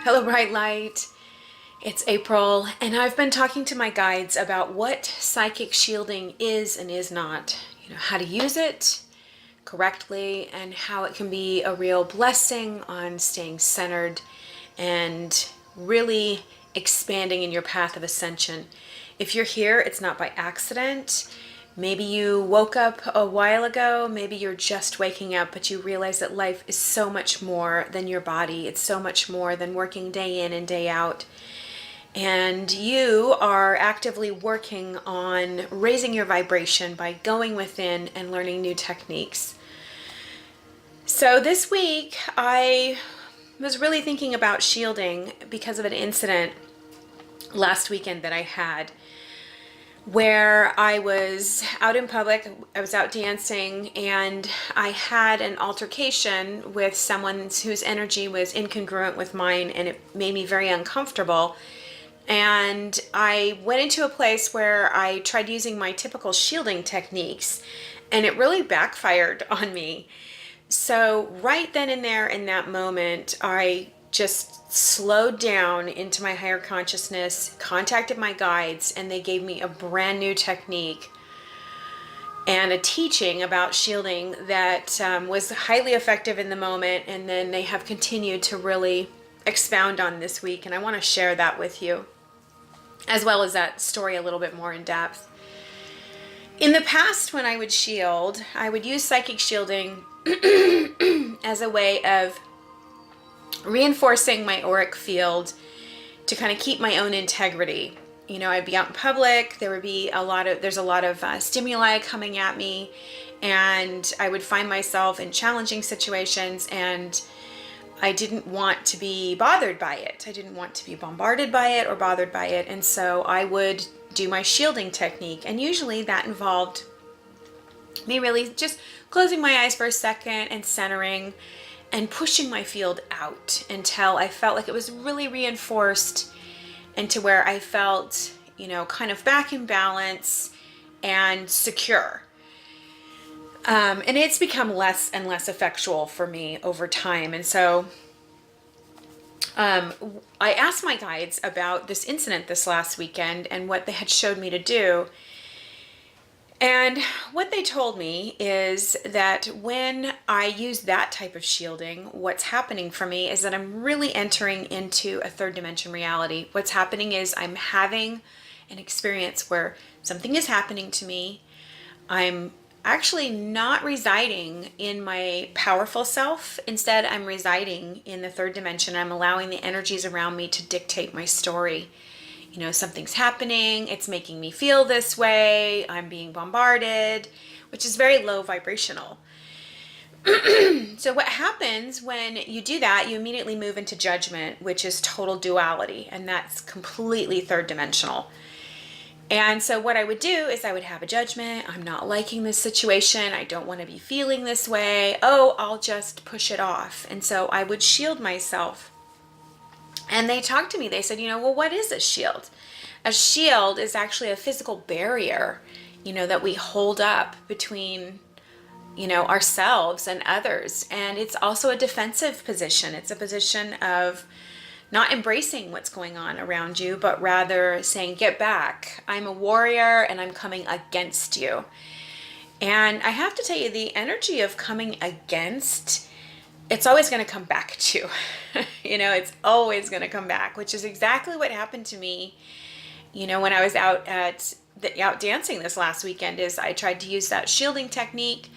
Hello, bright light. It's April, and I've been talking to my guides about what psychic shielding is and is not. How to use it correctly and how it can be a real blessing on staying centered and really expanding in your path of ascension. If you're here, it's not by accident. Maybe you woke up a while ago, maybe you're just waking up, but you realize that life is so much more than your body. It's so much more than working day in and day out. And you are actively working on raising your vibration by going within and learning new techniques. So this week, I was really thinking about shielding because of an incident last weekend that I had, where I was out in public, I was out dancing, and I had an altercation with someone whose energy was incongruent with mine, and it made me very uncomfortable. And I went into a place where I tried using my typical shielding techniques, and it really backfired on me. So right then and there in that moment, I just slowed down into my higher consciousness, contacted my guides, and they gave me a brand new technique and a teaching about shielding that was highly effective in the moment. And then they have continued to really expound on this week. And I want to share that with you, as well as that story a little bit more in depth. In the past, when I would shield, I would use psychic shielding as a way of reinforcing my auric field to kind of keep my own integrity. I'd be out in public, there's a lot of stimuli coming at me, and I would find myself in challenging situations, and I didn't want to be bothered by it. I didn't want to be bombarded by it or bothered by it. And so I would do my shielding technique. And usually that involved me really just closing my eyes for a second and centering and pushing my field out until I felt like it was really reinforced, and to where I felt, kind of back in balance and secure. And it's become less and less effectual for me over time. And so I asked my guides about this incident this last weekend and what they had showed me to do. And what they told me is that when I use that type of shielding, what's happening for me is that I'm really entering into a third dimension reality. What's happening is I'm having an experience where something is happening to me. I'm actually not residing in my powerful self. Instead, I'm residing in the third dimension. I'm allowing the energies around me to dictate my story. Something's happening, it's making me feel this way, I'm being bombarded, which is very low vibrational. So what happens when you do that, you immediately move into judgment, which is total duality, and that's completely third dimensional. And so what I would do is I would have a judgment. I'm not liking this situation. I don't want to be feeling this way. Oh, I'll just push it off. And so I would shield myself. And they talked to me. They said, well, what is a shield? A shield is actually a physical barrier, that we hold up between, ourselves and others. And it's also a defensive position. It's a position of not embracing what's going on around you, but rather saying, get back. I'm a warrior and I'm coming against you. And I have to tell you, the energy of coming against, it's always going to come back to you. It's always going to come back, which is exactly what happened to me, when I was out dancing this last weekend. Is I tried to use that shielding technique,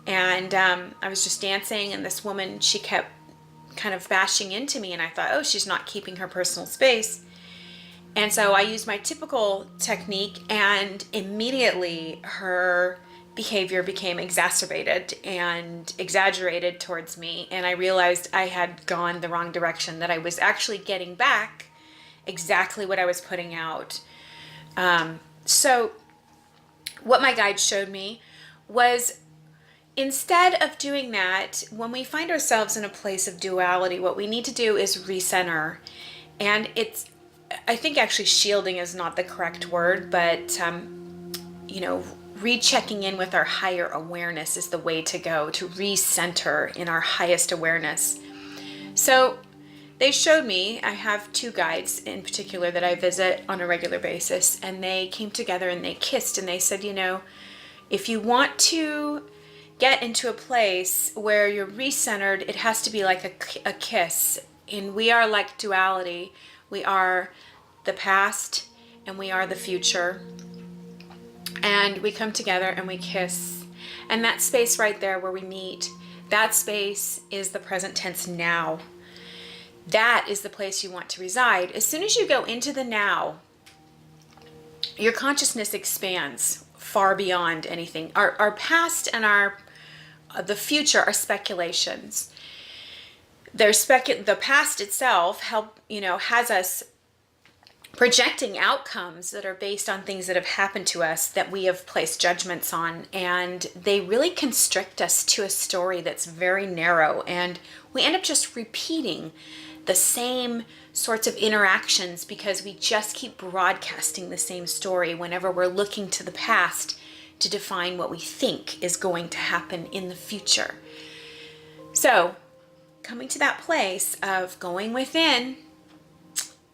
and I was just dancing, and this woman, she kept kind of bashing into me, and I thought, oh, she's not keeping her personal space. And so I used my typical technique, and immediately her behavior became exacerbated and exaggerated towards me, and I realized I had gone the wrong direction, that I was actually getting back exactly what I was putting out. So what my guide showed me was, instead of doing that, when we find ourselves in a place of duality, what we need to do is recenter. And I think actually shielding is not the correct word, but, rechecking in with our higher awareness is the way to go, to recenter in our highest awareness. So they showed me, I have two guides in particular that I visit on a regular basis, and they came together and they kissed, and they said, if you want to get into a place where you're recentered, it has to be like a kiss. And we are like duality. We are the past and we are the future. And we come together and we kiss. And that space right there where we meet, that space is the present tense now. That is the place you want to reside. As soon as you go into the now, your consciousness expands far beyond anything. Our past and the future are speculations. The past itself has us projecting outcomes that are based on things that have happened to us that we have placed judgments on, and they really constrict us to a story that's very narrow, and we end up just repeating the same sorts of interactions because we just keep broadcasting the same story whenever we're looking to the past to define what we think is going to happen in the future. So, coming to that place of going within,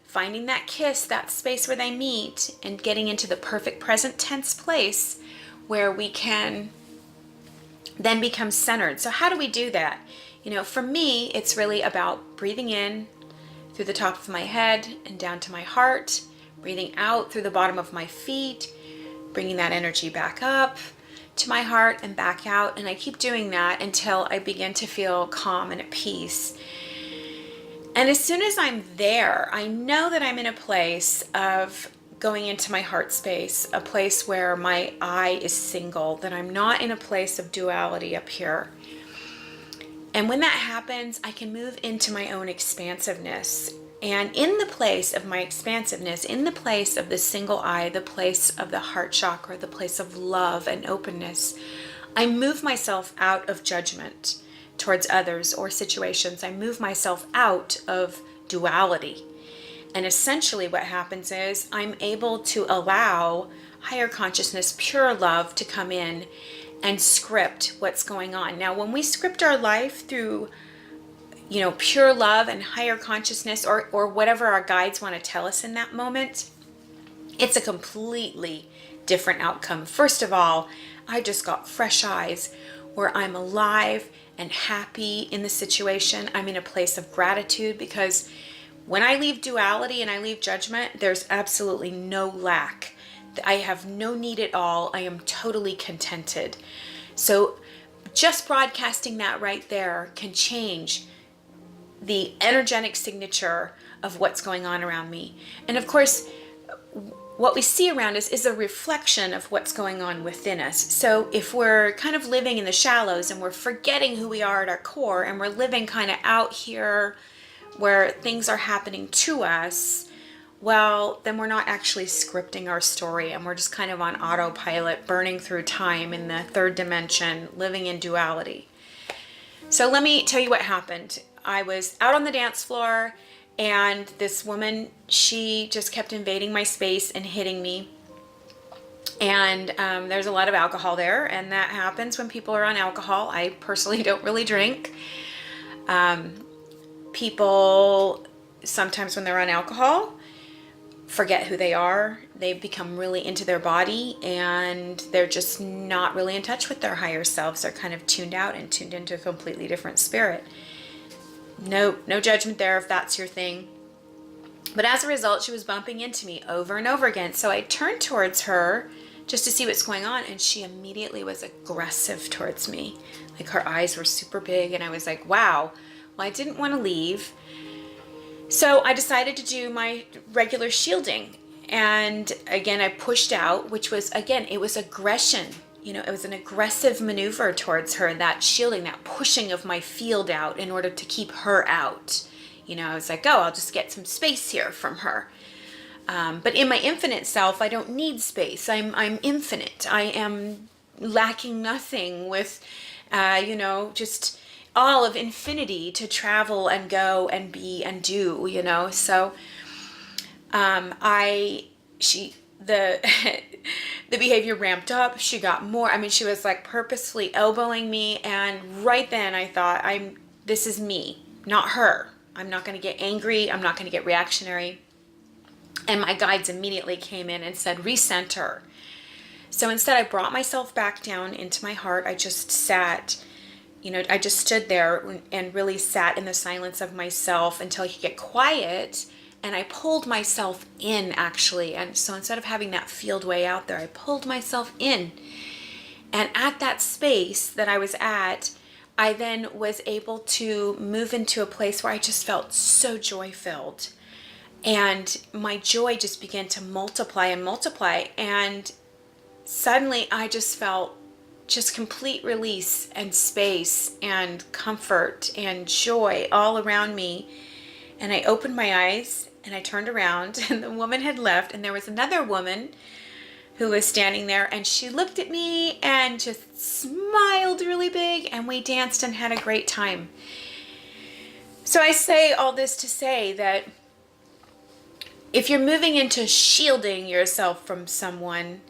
finding that kiss, that space where they meet, and getting into the perfect present tense place where we can then become centered. So how do we do that? For me, it's really about breathing in through the top of my head and down to my heart, breathing out through the bottom of my feet, bringing that energy back up to my heart and back out. And I keep doing that until I begin to feel calm and at peace. And as soon as I'm there, I know that I'm in a place of going into my heart space, a place where my I is single, that I'm not in a place of duality up here. And when that happens, I can move into my own expansiveness. And in the place of my expansiveness, in the place of the single I, the place of the heart chakra, the place of love and openness, I move myself out of judgment towards others or situations. I move myself out of duality. And essentially what happens is I'm able to allow higher consciousness, pure love to come in and script what's going on. Now, when we script our life through, pure love and higher consciousness or whatever our guides want to tell us in that moment, it's a completely different outcome. First of all, I just got fresh eyes where I'm alive and happy in the situation. I'm in a place of gratitude because when I leave duality and I leave judgment, there's absolutely no lack. I have no need at all. I am totally contented. So just broadcasting that right there can change the energetic signature of what's going on around me. And of course, what we see around us is a reflection of what's going on within us. So if we're kind of living in the shallows and we're forgetting who we are at our core and we're living kind of out here where things are happening to us, well, then we're not actually scripting our story and we're just kind of on autopilot, burning through time in the third dimension, living in duality. So let me tell you what happened. I was out on the dance floor and this woman, she just kept invading my space and hitting me. And there's a lot of alcohol there, and that happens when people are on alcohol. I personally don't really drink. People, sometimes when they're on alcohol, forget who they are. They become really into their body, and they're just not really in touch with their higher selves. They're kind of tuned out and tuned into a completely different spirit. No judgment there if that's your thing. But as a result, she was bumping into me over and over again. So I turned towards her just to see what's going on, and she immediately was aggressive towards me. Like her eyes were super big, and I was like, wow. Well, I didn't want to leave. So I decided to do my regular shielding. And again, I pushed out, which was, again, it was aggression. It was an aggressive maneuver towards her, that shielding, that pushing of my field out in order to keep her out. I was like, oh, I'll just get some space here from her. But in my infinite self, I don't need space. I'm infinite. I am lacking nothing with, just all of infinity to travel and go and be and do, So the behavior ramped up. She got more. She was like purposefully elbowing me. And right then I thought, this is me, not her. I'm not going to get angry. I'm not going to get reactionary. And my guides immediately came in and said, recenter. So instead, I brought myself back down into my heart. I just sat, I just stood there and really sat in the silence of myself until I could get quiet. And I pulled myself in, actually. And so instead of having that field way out there, I pulled myself in. And at that space that I was at, I then was able to move into a place where I just felt so joy-filled. And my joy just began to multiply and multiply. And suddenly I just felt just complete release and space and comfort and joy all around me. And I opened my eyes and I turned around and the woman had left, and there was another woman who was standing there, and she looked at me and just smiled really big, and we danced and had a great time. So I say all this to say that if you're moving into shielding yourself from someone,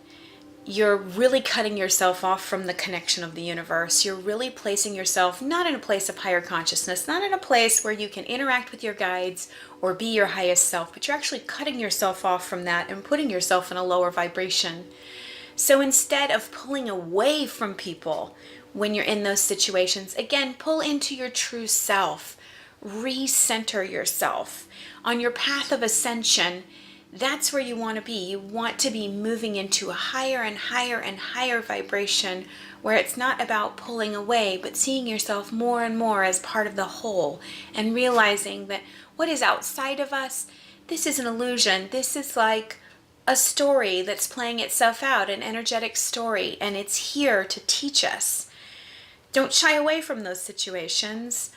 you're really cutting yourself off from the connection of the universe. You're really placing yourself not in a place of higher consciousness, not in a place where you can interact with your guides or be your highest self, but you're actually cutting yourself off from that and putting yourself in a lower vibration. So instead of pulling away from people when you're in those situations, again, pull into your true self. Recenter yourself. On your path of ascension, that's where you want to be. You want to be moving into a higher and higher and higher vibration where it's not about pulling away, but seeing yourself more and more as part of the whole and realizing that what is outside of us, this is an illusion. This is like a story that's playing itself out, an energetic story, and it's here to teach us. Don't shy away from those situations.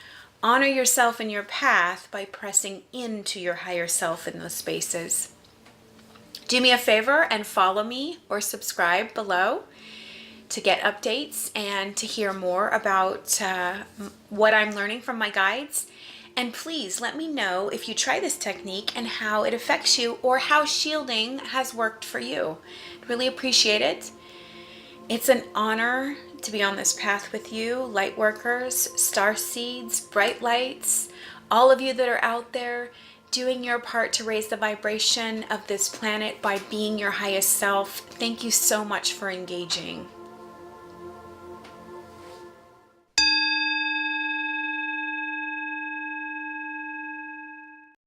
Honor yourself in your path by pressing into your higher self in those spaces. Do me a favor and follow me or subscribe below to get updates and to hear more about what I'm learning from my guides. And please let me know if you try this technique and how it affects you, or how shielding has worked for you. I'd really appreciate it. It's an honor to be on this path with you, light workers, star seeds, bright lights, all of you that are out there doing your part to raise the vibration of this planet by being your highest self. Thank you so much for engaging.